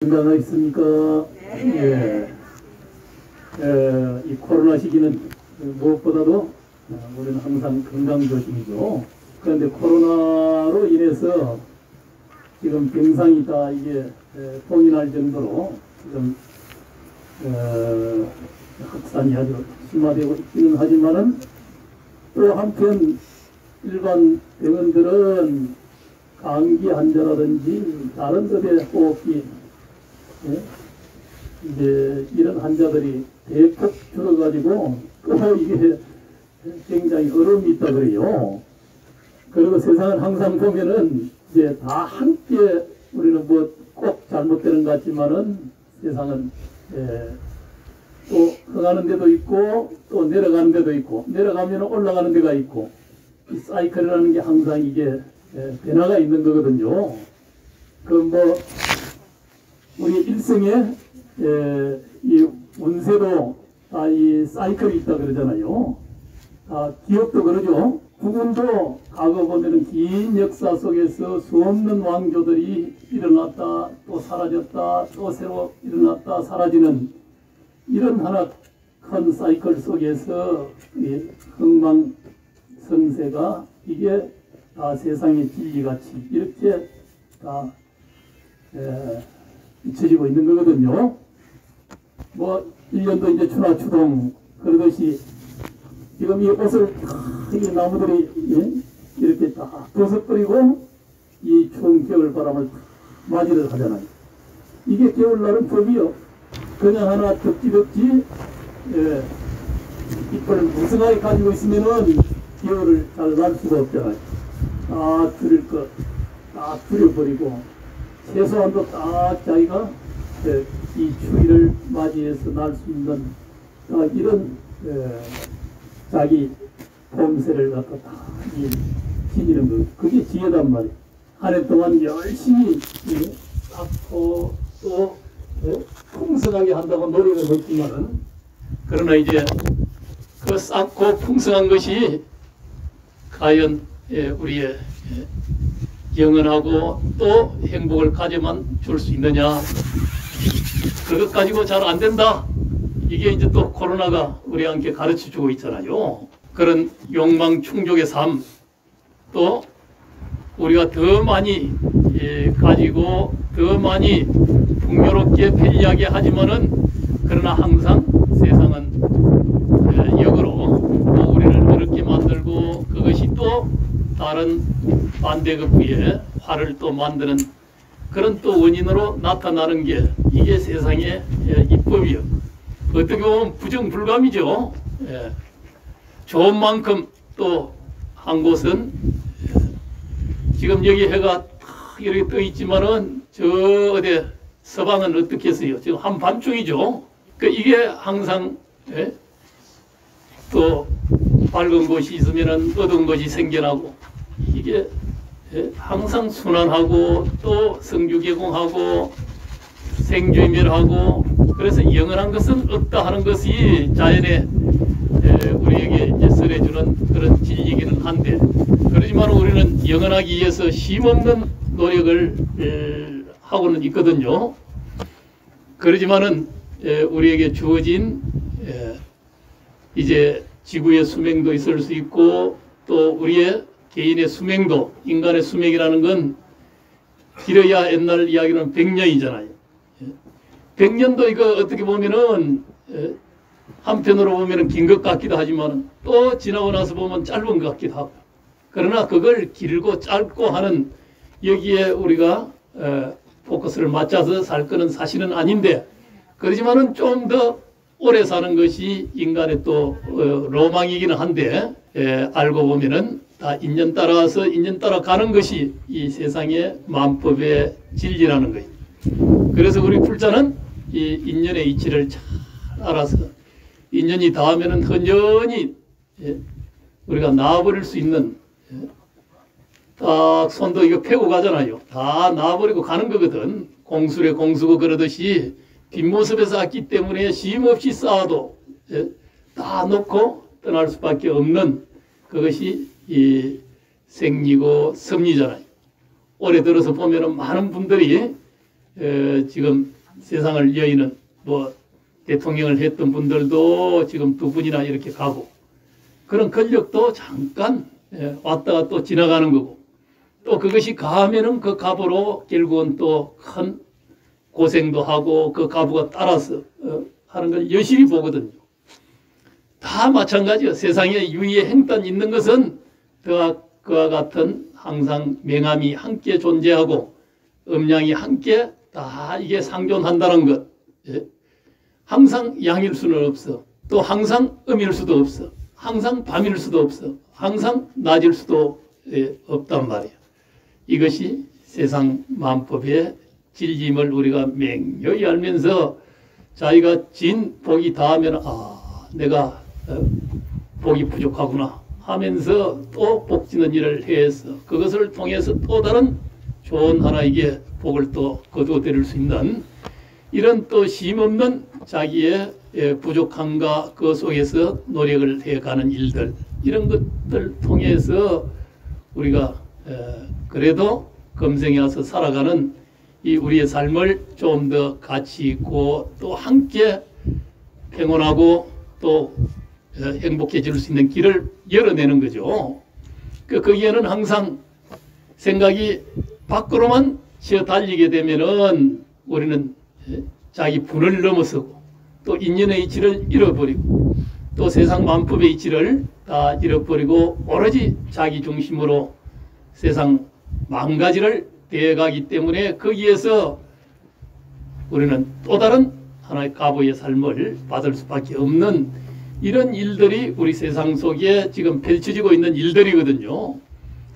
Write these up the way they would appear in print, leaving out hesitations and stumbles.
건강하십니까? 예. 이 코로나 시기는 무엇보다도 우리는 항상 건강 조심이죠. 그런데 코로나로 인해서 지금 병상이 다 이게 동이 날 정도로 지금 확산이 아주 심화되고 있기는 하지만은 또 한편 일반 병원들은 감기 환자라든지 다른 것에 호흡기 이제 이런 환자들이 대폭 줄어가지고 또 이게 굉장히 어려움이 있다 그래요. 그리고 세상을 항상 보면은 이제 다 함께 우리는 뭐 꼭 잘못되는 것 같지만은 세상은 또 흥하는 데도 있고 또 내려가는 데도 있고 내려가면 올라가는 데가 있고 이 사이클이라는 게 항상 이게 변화가 있는 거거든요. 그 뭐 우리 일생에 이 운세도 다 이 사이클이 있다 그러잖아요. 기업도 그러죠. 국운도 과거 보면은 긴 역사 속에서 수없는 왕조들이 일어났다 또 사라졌다 또 새로 일어났다 사라지는 이런 하나 큰 사이클 속에서 이 흥망성쇠가 이게 다 세상의 진리같이 이렇게 다 잊혀지고 있는 거거든요. 뭐 1년도 이제 추나추동 그러듯이 지금 이 옷을 이 나무들이 이렇게 다 벗어버리고 이 추운 겨울 바람을 맞이를 하잖아요. 이게 겨울날은 법이요. 그냥 하나 덕지 잎을 무성하게 가지고 있으면은 겨울을 잘 날 수가 없잖아요. 다 줄일 것 다 줄여버리고 최소한도 딱 자기가 이 추위를 맞이해서 날 수 있는 이런 자기 봄새를 갖다 다 지니는 거. 그게 지혜단 말이에요. 한 해 동안 열심히 쌓고 또 풍성하게 한다고 노력을 했지만은 그러나 이제 그 쌓고 풍성한 것이 과연 우리의 영원하고 또 행복을 가져만 줄 수 있느냐. 그것 가지고 잘 안 된다. 이게 이제 또 코로나가 우리한테 가르쳐 주고 있잖아요. 그런 욕망 충족의 삶, 또 우리가 더 많이 가지고 더 많이 풍요롭게 편리하게 하지만은 그러나 항상 세상은 역으로 또 우리를 어렵게 만들고 그것이 또 다른 반대급부에 화를 또 만드는 그런 또 원인으로 나타나는 게 이게 세상의 입법이요. 어떻게 보면 부정불감이죠. 좋은 만큼 또 한 곳은 지금 여기 해가 이렇게 떠 있지만은 저 어디 서방은 어떻게 했어요? 지금 한밤중이죠. 이게 항상 또 밝은 곳이 있으면은 어두운 곳이 생겨나고 이게 항상 순환하고 또 성주개공하고 생주멸하고 그래서 영원한 것은 없다 하는 것이 자연의 우리에게 이제 설해주는 그런 진리이기는 한데 그렇지만 우리는 영원하기 위해서 쉼없는 노력을 하고는 있거든요. 그렇지만은 우리에게 주어진 이제 지구의 수명도 있을 수 있고 또 우리의 개인의 수명도 인간의 수명이라는 건 길어야 옛날 이야기는 100년이잖아요. 100년도 이거 어떻게 보면은 한편으로 보면은 긴 것 같기도 하지만 또 지나고 나서 보면 짧은 것 같기도 하고 그러나 그걸 길고 짧고 하는 여기에 우리가 포커스를 맞춰서 살 거는 사실은 아닌데 그렇지만은 좀 더 오래 사는 것이 인간의 또 로망이기는 한데 알고 보면은 다 인연 따라서 인연 따라 가는 것이 이 세상의 만법의 진리라는 거예요. 그래서 우리 불자는 이 인연의 이치를 잘 알아서 인연이 닿으면은 헌연히 우리가 나와버릴 수 있는 딱 손도 이거 펴고 가잖아요. 다 나와버리고 가는 거거든. 공술에 공수고 그러듯이 뒷모습에서 왔기 때문에 쉼없이 쌓아도 다 놓고 떠날 수밖에 없는 그것이 이 생리고 섭리잖아요. 올해 들어서 보면은 많은 분들이 지금 세상을 여의는 뭐 대통령을 했던 분들도 지금 두 분이나 이렇게 가고 그런 권력도 잠깐 왔다가 또 지나가는 거고 또 그것이 가면은 그 갑으로 결국은 또 큰 고생도 하고 그 가부가 따라서 하는 걸 여실히 보거든요. 다 마찬가지예요. 세상에 유의의 행단 있는 것은 그와 같은 항상 명암이 함께 존재하고 음양이 함께 다 이게 상존한다는 것. 항상 양일 수는 없어. 또 항상 음일 수도 없어. 항상 밤일 수도 없어. 항상 낮일 수도 없단 말이에요. 이것이 세상 만법의 진리임을 우리가 맹렬히 알면서 자기가 진 복이 닿으면 내가 복이 부족하구나 하면서 또 복지는 일을 해서 그것을 통해서 또 다른 좋은 하나에게 복을 또 거두어드릴 수 있는 이런 또 쉼없는 자기의 부족함과 그 속에서 노력을 해가는 일들 이런 것들 통해서 우리가 그래도 금생에 와서 살아가는 이 우리의 삶을 좀 더 가치 있고 또 함께 평온하고 또 행복해질 수 있는 길을 열어내는 거죠. 거기에는 항상 생각이 밖으로만 치어 달리게 되면은 우리는 자기 분을 넘어서고 또 인연의 이치를 잃어버리고 또 세상 만법의 이치를 다 잃어버리고 오로지 자기 중심으로 세상 망가지를 대해가기 때문에 거기에서 우리는 또 다른 하나의 가부의 삶을 받을 수밖에 없는 이런 일들이 우리 세상 속에 지금 펼쳐지고 있는 일들이거든요.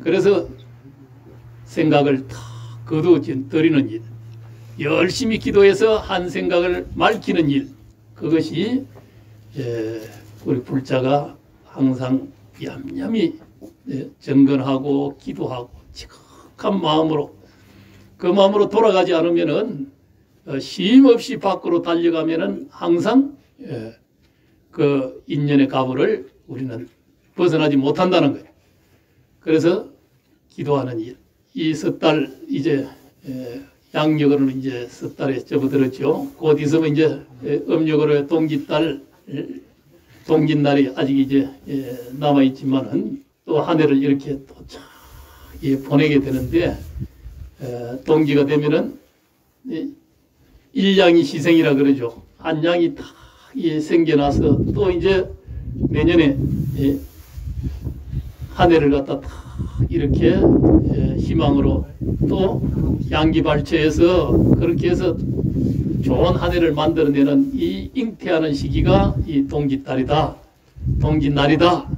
그래서 생각을 탁 거두어드리는 일, 열심히 기도해서 한 생각을 맑히는 일, 그것이 우리 불자가 항상 얌얌히 정건하고 기도하고 지극한 마음으로 그 마음으로 돌아가지 않으면은 쉼 없이 밖으로 달려가면은 항상 그 인연의 가부를 우리는 벗어나지 못한다는 거예요. 그래서 기도하는 일, 이 석 달 이제 양력으로는 이제 석 달에 접어들었죠. 곧 있으면 이제 음력으로 동짓날이 아직 이제 남아 있지만은 또 한 해를 이렇게 또 보내게 되는데 동기가 되면은 일양이 희생이라 그러죠. 한 양이 다 생겨나서 또 이제 내년에 한 해를 갖다 다 이렇게 희망으로 또 양기발처해서 그렇게 해서 좋은 한 해를 만들어내는 이 잉태하는 시기가 이 동짓달이다. 동짓날이다.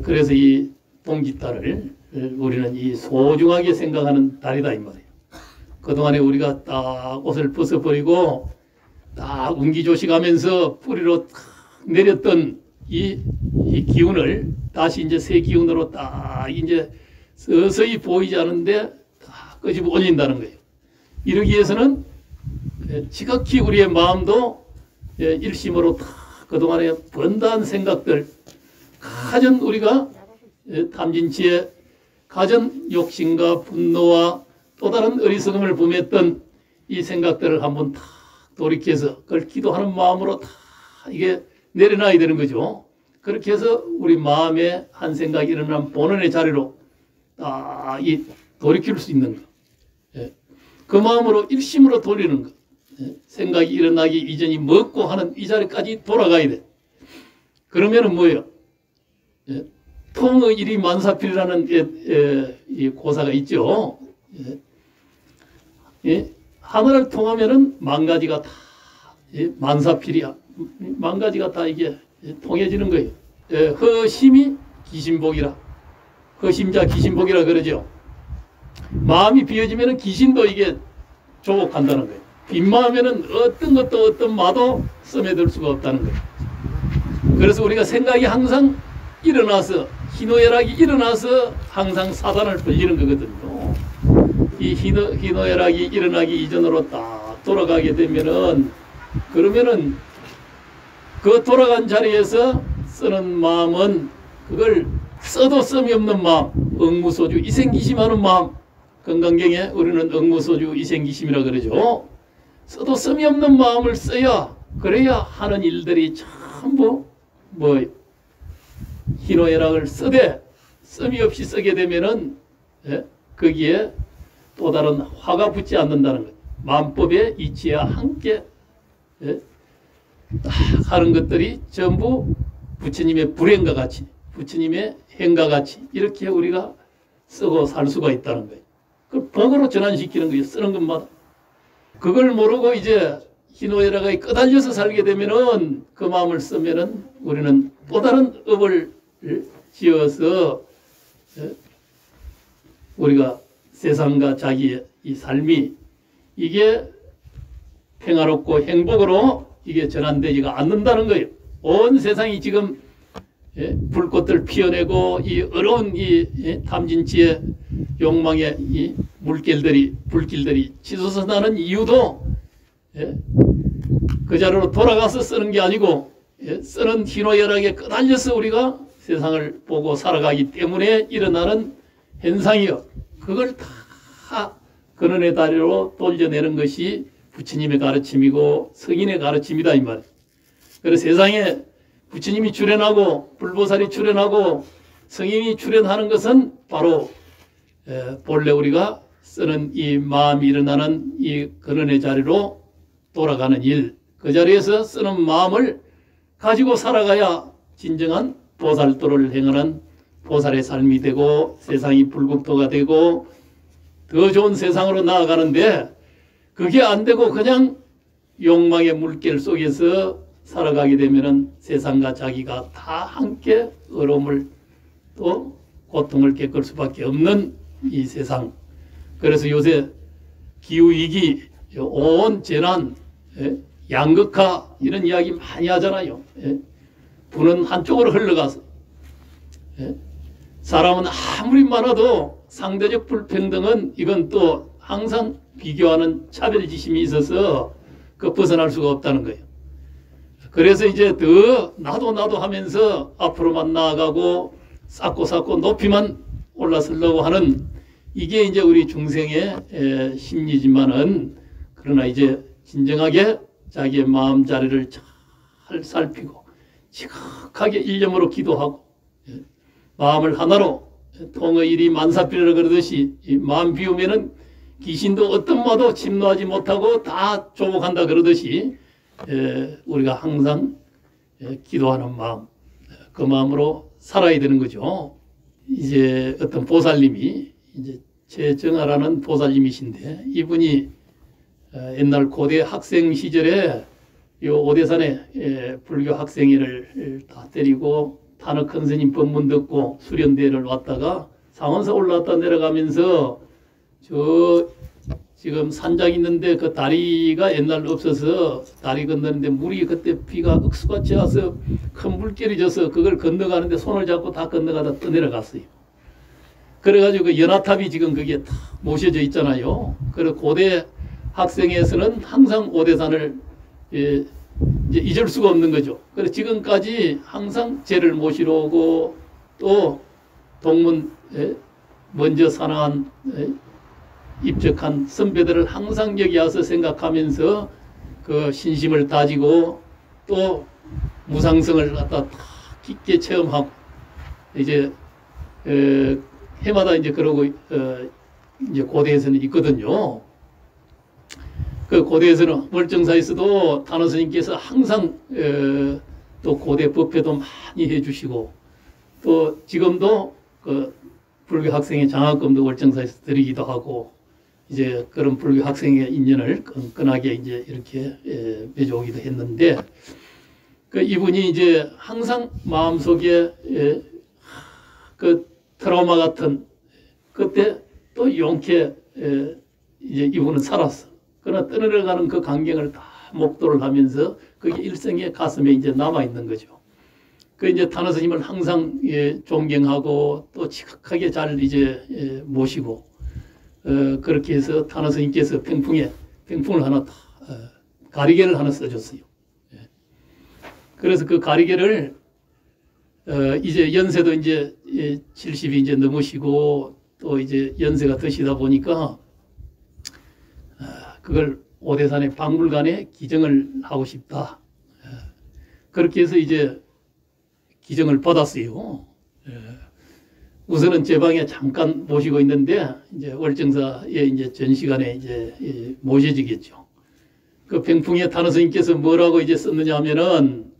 그래서 이 동짓달을 우리는 이 소중하게 생각하는 달이다 이 말이에요. 그동안에 우리가 딱 옷을 벗어버리고 딱 운기조식하면서 뿌리로 탁 내렸던 이 기운을 다시 이제 새 기운으로 딱 이제 서서히 보이지 않은데 다 끄집어 올린다는 거예요. 이러기 위해서는 지극히 우리의 마음도 일심으로 다 그동안에 번다한 생각들 가진 우리가 탐진치에 가진 욕심과 분노와 또 다른 어리석음을 범했던 이 생각들을 한번 다 돌이켜서 그걸 기도하는 마음으로 다 이게 내려놔야 되는 거죠. 그렇게 해서 우리 마음에 한 생각이 일어난 본원의 자리로 딱 이 돌이킬 수 있는 거. 그 마음으로 일심으로 돌리는 거. 생각이 일어나기 이전이 먹고 하는 이 자리까지 돌아가야 돼. 그러면은 뭐예요? 통의 일이 만사필이라는 이 고사가 있죠. 하늘을 통하면은 만 가지가 다 만사필이야. 만 가지가 다 이게 통해지는 거예요. 허심이 기신복이라. 허심자 기신복이라 그러죠. 마음이 비어지면은 귀신도 이게 조복한다는 거예요. 빈 마음에는 어떤 것도 어떤 마도 스며들 수가 없다는 거예요. 그래서 우리가 생각이 항상 일어나서 희노애락이 일어나서 항상 사단을 벌리는 거거든요. 이 희노애락이 일어나기 이전으로 딱 돌아가게 되면은 그러면은 그 돌아간 자리에서 쓰는 마음은 그걸 써도 씀이 없는 마음, 억무소주 이생기심하는 마음. 건강경에 우리는 억무소주 이생기심이라 그러죠. 써도 씀이 없는 마음을 써야 그래야 하는 일들이 전부 뭐 희노애락을 쓰되 씀이 없이 쓰게 되면은 거기에 또 다른 화가 붙지 않는다는 것. 만법의 이치와 함께 하는 것들이 전부 부처님의 불행과 같이 부처님의 행과 같이 이렇게 우리가 쓰고 살 수가 있다는 거예요. 그걸 복으로 전환시키는 거예요. 쓰는 것마다. 그걸 모르고 이제 희노애락에 끄달려서 살게 되면은 그 마음을 쓰면은 우리는 또 다른 업을 지어서 우리가 세상과 자기의 이 삶이 이게 평화롭고 행복으로 이게 전환되지가 않는다는 거예요. 온 세상이 지금 불꽃을 피워내고 이 어려운 이 탐진치의 욕망의 이 불길들이 치솟아 나는 이유도 그 자리로 돌아가서 쓰는 게 아니고 쓰는 희노애락에 끄달려서 우리가 세상을 보고 살아가기 때문에 일어나는 현상이요. 그걸 다 근원의 다리로 돌려내는 것이 부처님의 가르침이고 성인의 가르침이다 이 말이에요. 그래서 세상에 부처님이 출현하고 불보살이 출현하고 성인이 출현하는 것은 바로 본래 우리가 쓰는 이 마음이 일어나는 이 근원의 자리로 돌아가는 일, 그 자리에서 쓰는 마음을 가지고 살아가야 진정한 보살도를 행하는 보살의 삶이 되고 세상이 불국토가 되고 더 좋은 세상으로 나아가는데 그게 안 되고 그냥 욕망의 물길 속에서 살아가게 되면은 세상과 자기가 다 함께 어려움을 또 고통을 겪을 수밖에 없는 이 세상. 그래서 요새 기후위기, 온 재난, 양극화 이런 이야기 많이 하잖아요. 부는 한쪽으로 흘러가서 사람은 아무리 많아도 상대적 불평등은 이건 또 항상 비교하는 차별지심이 있어서 그 벗어날 수가 없다는 거예요. 그래서 이제 더 나도 하면서 앞으로만 나아가고 쌓고 높이만 올라서려고 하는 이게 이제 우리 중생의 심리지만은 그러나 이제 진정하게 자기의 마음 자리를 잘 살피고 지극하게 일념으로 기도하고 마음을 하나로 통의 일이 만사비라 그러듯이 마음 비우면은 귀신도 어떤 마도 침노하지 못하고 다 조복한다 그러듯이 우리가 항상 기도하는 마음, 그 마음으로 살아야 되는 거죠. 이제 어떤 보살님이 이제 최정아라는 보살님이신데 이분이 옛날 고대 학생 시절에 요 오대산에 불교 학생회를 다 때리고 탄핵 큰 스님 법문 듣고 수련대를 왔다가 상원사 올라왔다 내려가면서 저 지금 산장 있는데 그 다리가 옛날 없어서 다리 건너는데 물이 그때 비가 억수같이 와서 큰 물결이 져서 그걸 건너가는데 손을 잡고 다 건너가다 떠내려갔어요. 그래가지고 그 연화탑이 지금 그게 다 모셔져 있잖아요. 그리고 고대 학생에서는 항상 오대산을 이제 잊을 수가 없는 거죠. 그래서 지금까지 항상 제를 모시러 오고 또 동문 먼저 산화한 입적한 선배들을 항상 여기 와서 생각하면서 그 신심을 다지고 또 무상성을 갖다 다 깊게 체험하고 이제 해마다 이제 그러고 이제 고대에서는 있거든요. 그 고대에서는 월정사에서도 단호 스님께서 항상 또 고대 법회도 많이 해주시고 또 지금도 그 불교 학생의 장학금도 월정사에서 드리기도 하고 이제 그런 불교 학생의 인연을 끈끈하게 이제 이렇게 맺어오기도 했는데 그 이분이 이제 항상 마음속에 그 트라우마 같은 그때 또 용케 이제 이분은 살았어. 그러나 떠내려가는 그 광경을 다 목도를 하면서 그게 일생의 가슴에 이제 남아 있는 거죠. 그 이제 탄호 스님을 항상 존경하고 또 지극하게 잘 이제 모시고 그렇게 해서 탄호 스님께서 병풍을 하나 가리개를 하나 써줬어요. 그래서 그 가리개를 이제 연세도 이제 70이 이제 넘으시고 또 이제 연세가 드시다 보니까 그걸 오대산의 박물관에 기증을 하고 싶다. 그렇게 해서 이제 기증을 받았어요. 우선은 제 방에 잠깐 모시고 있는데 이제 월정사에 이제 전시관에 이제 모셔지겠죠. 그 병풍에 탄원 스님께서 뭐라고 이제 썼느냐 하면은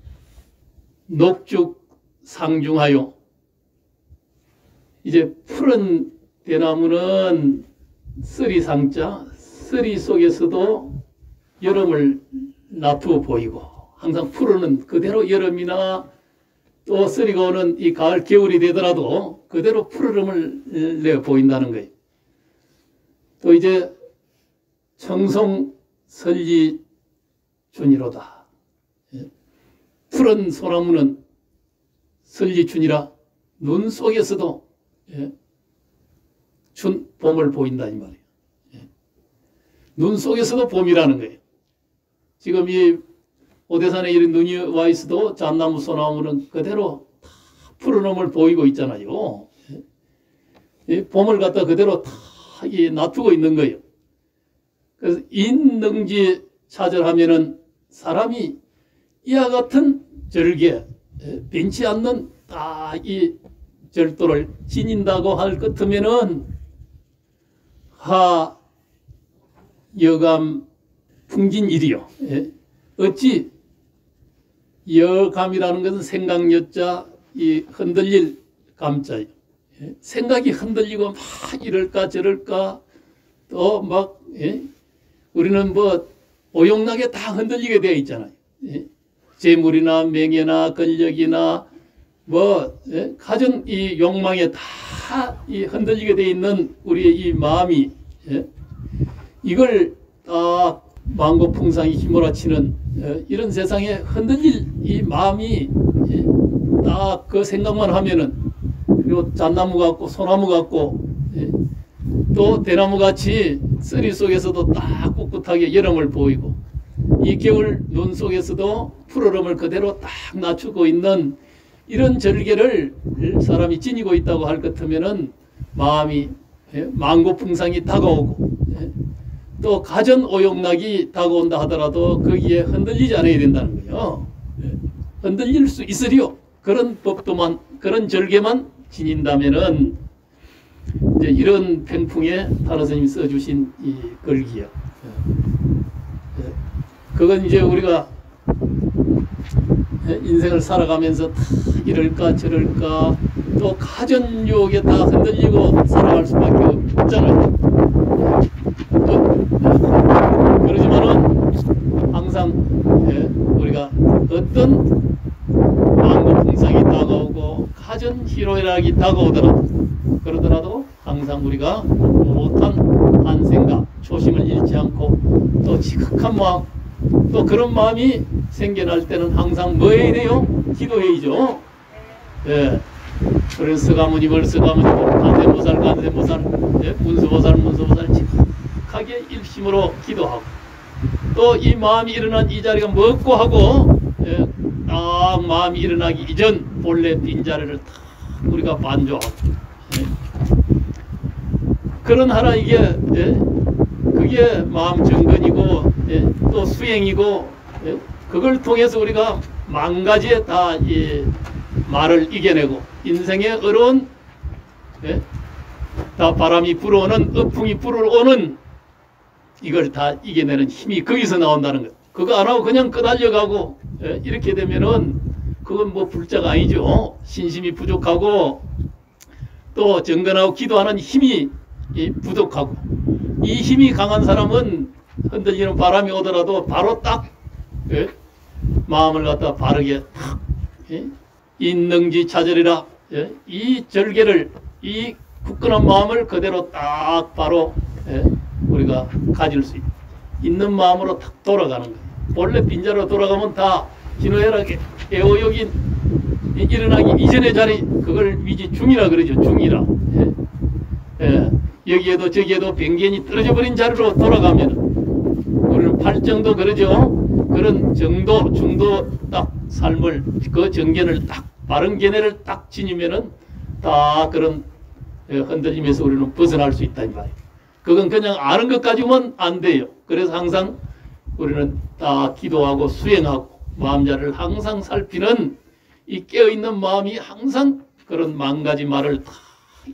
녹죽 상중하요. 이제 푸른 대나무는 쓰리 상자, 쓰리 속에서도 여름을 놔두어 보이고 항상 푸르는 그대로 여름이나 또 쓰리가 오는 이 가을, 겨울이 되더라도 그대로 푸르름을 내 보인다는 거예요. 또 이제 청송 설리춘이로다. 푸른 소나무는 설리춘이라 눈 속에서도 봄을 보인다 이 말이에요. 눈 속에서도 봄이라는 거예요. 지금 이 오대산에 이런 눈이 와 있어도 잣나무, 소나무는 그대로 다 푸른 봄을 보이고 있잖아요. 봄을 갖다 그대로 다 놔두고 있는 거예요. 그래서 인능지 차절하면은 사람이 이와 같은 절개, 변치 않는 딱 이 절도를 지닌다고 할 것 같으면은 하 여감 풍진일이요. 어찌 여감이라는 것은 생각 여자 이 흔들릴 감자예요. 생각이 흔들리고 막 이럴까 저럴까 또 막 우리는 뭐 오용나게 다 흔들리게 되어 있잖아요. 재물이나 명예나 권력이나 뭐 가진 이 욕망에 다 이 흔들리게 되어 있는 우리의 이 마음이 이걸 딱 만고풍상이 휘몰아치는 이런 세상에 흔들릴 이 마음이 딱 그 생각만 하면은 그리고 잣나무 같고 소나무 같고 또 대나무 같이 쓰리 속에서도 딱 꿋꿋하게 여름을 보이고 이 겨울 눈 속에서도 푸르름을 그대로 딱 낮추고 있는 이런 절개를 사람이 지니고 있다고 할 것 같으면은 마음이 만고풍상이 다가오고 또 가전 오용락이 다가온다 하더라도 거기에 흔들리지 않아야 된다는 거예요. 흔들릴 수 있으리요. 그런 법도만 그런 절개만 지닌다면은 이제 이런 편풍에 타라 스님이 써주신 이 글기요. 그건 이제 우리가 인생을 살아가면서 다 이럴까 저럴까 또 가전유혹에 다 흔들리고 살아갈 수밖에 없잖아요. 그러지만은 항상 우리가 어떤 만고풍상이 다가오고 가전 희로애락이 다가오더라도 그러더라도 항상 우리가 못한 한 생각 초심을 잃지 않고 또 지극한 마음 또 그런 마음이 생겨날 때는 항상 뭐 해야 돼요? 기도해야죠. 그래서 서가모니 간세모살 문수보살 지극하게 일심으로 기도하고 또 이 마음이 일어난 이 자리가 먹고 하고 딱 마음이 일어나기 이전 본래 빈자리를 다 우리가 반조하고 그런 하나 이게 그게 마음 정건이고 또 수행이고 그걸 통해서 우리가 만 가지의 다 이 말을 이겨내고 인생의 어려운 다 바람이 불어오는 어풍이 불어오는 이걸 다 이겨내는 힘이 거기서 나온다는 것. 그거 안 하고 그냥 끄달려가고 이렇게 되면은 그건 뭐 불자가 아니죠. 신심이 부족하고 또 정건하고 기도하는 힘이 부족하고 이 힘이 강한 사람은 흔들리는 바람이 오더라도 바로 딱 마음을 갖다 바르게 탁 인능지 차절이라 이 절개를 이 굳건한 마음을 그대로 딱 바로 우리가 가질 수 있는 마음으로 탁 돌아가는 거예요. 본래 빈자로 돌아가면 다 진호애락에 애호욕이 일어나기 이전의 자리 그걸 위지 중이라 그러죠. 중이라. 여기에도 저기에도 변견이 떨어져 버린 자리로 돌아가면 우리는 팔정도 그러죠. 그런 정도 중도 딱 삶을 그 정견을 딱 바른 견해를 딱 지니면은 다 그런 흔들림에서 우리는 벗어날 수 있다 이 말이에요. 그건 그냥 아는 것 가지고는 안 돼요. 그래서 항상 우리는 딱 기도하고 수행하고 마음자를 항상 살피는 이 깨어있는 마음이 항상 그런 망가지 말을 다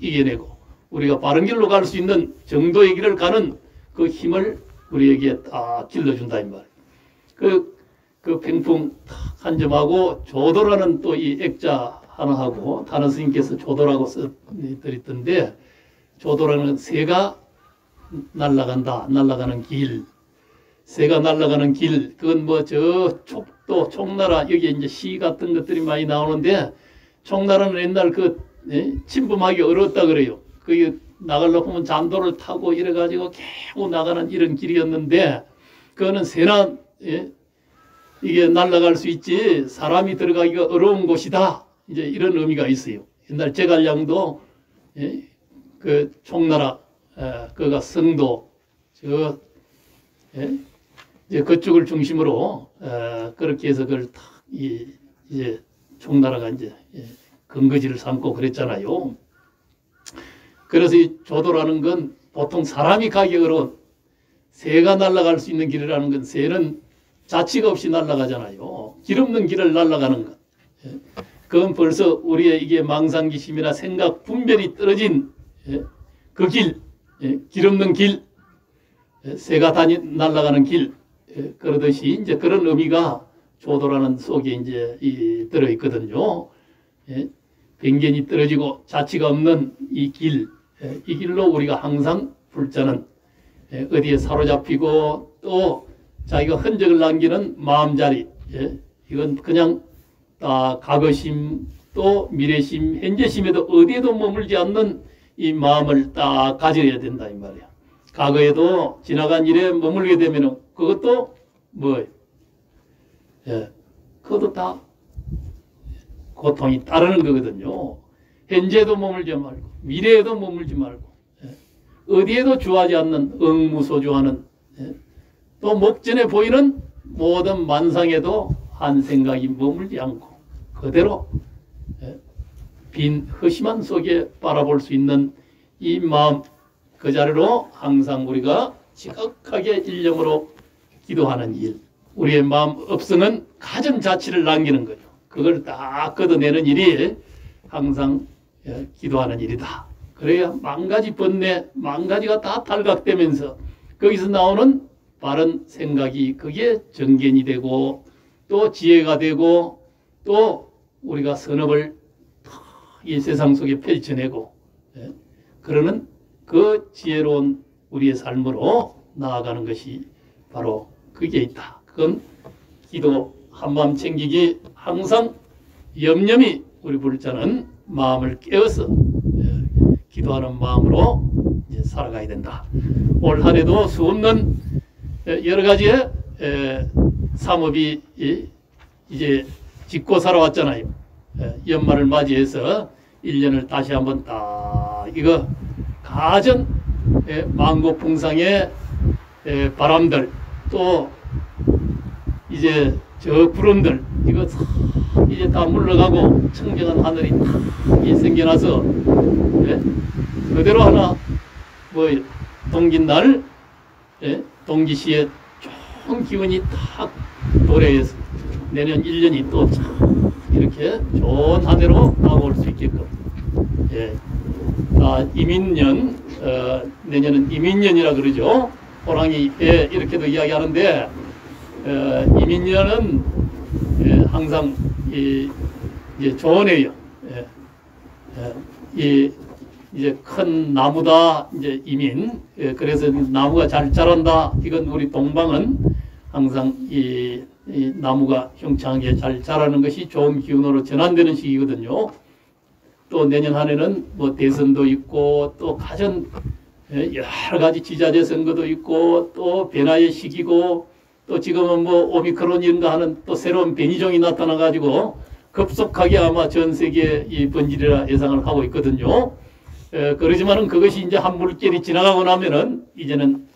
이겨내고 우리가 바른 길로 갈 수 있는 정도의 길을 가는 그 힘을 우리에게 딱 길러준다 이 말. 그 팽풍 한 점하고 조도라는 또 이 액자 하나 하고 다른 스님께서 조도라고 써드렸던데 조도라는 새가 날아간다, 날아가는 길, 새가 날아가는 길. 그건 뭐 저 촉도, 촉나라 여기 이제 시 같은 것들이 많이 나오는데 촉나라는 옛날 그 침범하기 어렵다 그래요. 그 나가려고 하면 잔도를 타고 이래가지고 계속 나가는 이런 길이었는데 그거는 새나 이게 날아갈 수 있지 사람이 들어가기가 어려운 곳이다. 이제 이런 의미가 있어요. 옛날 제갈량도 그 촉나라 그가 성도 이제 그쪽을 중심으로 그렇게 해서 그걸 탁 이제 촉나라가 이제 근거지를 삼고 그랬잖아요. 그래서 이 조도라는 건 보통 사람이 가기 어려운 새가 날아갈 수 있는 길이라는 건 새는 자치가 없이 날아가잖아요. 길 없는 길을 날아가는 것. 그건 벌써 우리의 이게 망상기심이나 생각 분별이 떨어진 그 길, 길 없는 길, 새가 날아가는 길, 그러듯이 이제 그런 의미가 조도라는 속에 이제 들어 있거든요. 변견이 떨어지고 자치가 없는 이 길, 이 길로 우리가 항상 불자는 어디에 사로잡히고 또 자기가 흔적을 남기는 마음자리, 이건 그냥 과거심 또 미래심, 현재심에도 어디에도 머물지 않는 이 마음을 딱 가져야 된다 이 말이야. 과거에도 지나간 일에 머물게 되면 그것도 뭐예요? 그것도 다 고통이 따르는 거거든요. 현재도 머물지 말고 미래에도 머물지 말고 어디에도 주하지 않는 응무소주하는 또 목전에 보이는 모든 만상에도 한 생각이 머물지 않고 그대로 빈 허심한 속에 바라볼 수 있는 이 마음 그 자리로 항상 우리가 지극하게 일념으로 기도하는 일. 우리의 마음 업성은 가진 자치를 남기는 거죠. 그걸 딱 걷어내는 일이 항상 기도하는 일이다. 그래야 만가지 번뇌, 만가지가 다 탈각되면서 거기서 나오는 바른 생각이 그게 정견이 되고 또 지혜가 되고 또 우리가 선업을 이 세상 속에 펼쳐내고 그러는 그 지혜로운 우리의 삶으로 나아가는 것이 바로 그게 있다. 그건 기도 한마음 챙기기 항상 염념이 우리 불자는 마음을 깨어서 기도하는 마음으로 이제 살아가야 된다. 올 한 해도 수없는 여러 가지의 사업이 이제 짓고 살아왔잖아요. 연말을 맞이해서 1년을 다시 한번 딱 이거 가전 망고풍상의 바람들 또 이제 저 구름들 이거 이제 다 물러가고 청정한 하늘이 탁 생겨나서 그대로 하나 뭐 동짓날 동기시에 좋은 기운이 탁 도래해서 내년 1년이 또 이렇게 좋은 한 해로 나올 수 있게끔 이민년 내년은 이민년이라 그러죠. 호랑이 배 이렇게도 이야기하는데 이민년은 항상 이제 좋은 해요. 이제 큰 나무다 이제 이민 그래서 나무가 잘 자란다. 이건 우리 동방은 항상 이 나무가 형창하게 잘 자라는 것이 좋은 기운으로 전환되는 시기거든요. 또 내년 한 해는 뭐 대선도 있고 또 가전 여러 가지 지자재 선거도 있고 또 변화의 시기고 또 지금은 뭐 오미크론 이런 거 하는 또 새로운 변이종이 나타나 가지고 급속하게 아마 전 세계에 이 번지리라 예상을 하고 있거든요. 그러지만은 그것이 이제 한 물결이 지나가고 나면은 이제는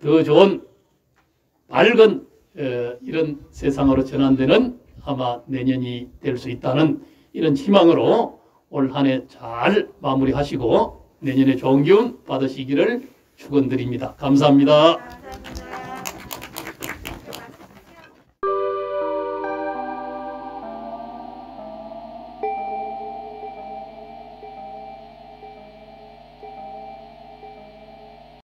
더 좋은 밝은 이런 세상으로 전환되는 아마 내년이 될 수 있다는 이런 희망으로 올 한 해 잘 마무리하시고 내년에 좋은 기운 받으시기를 축원드립니다. 감사합니다.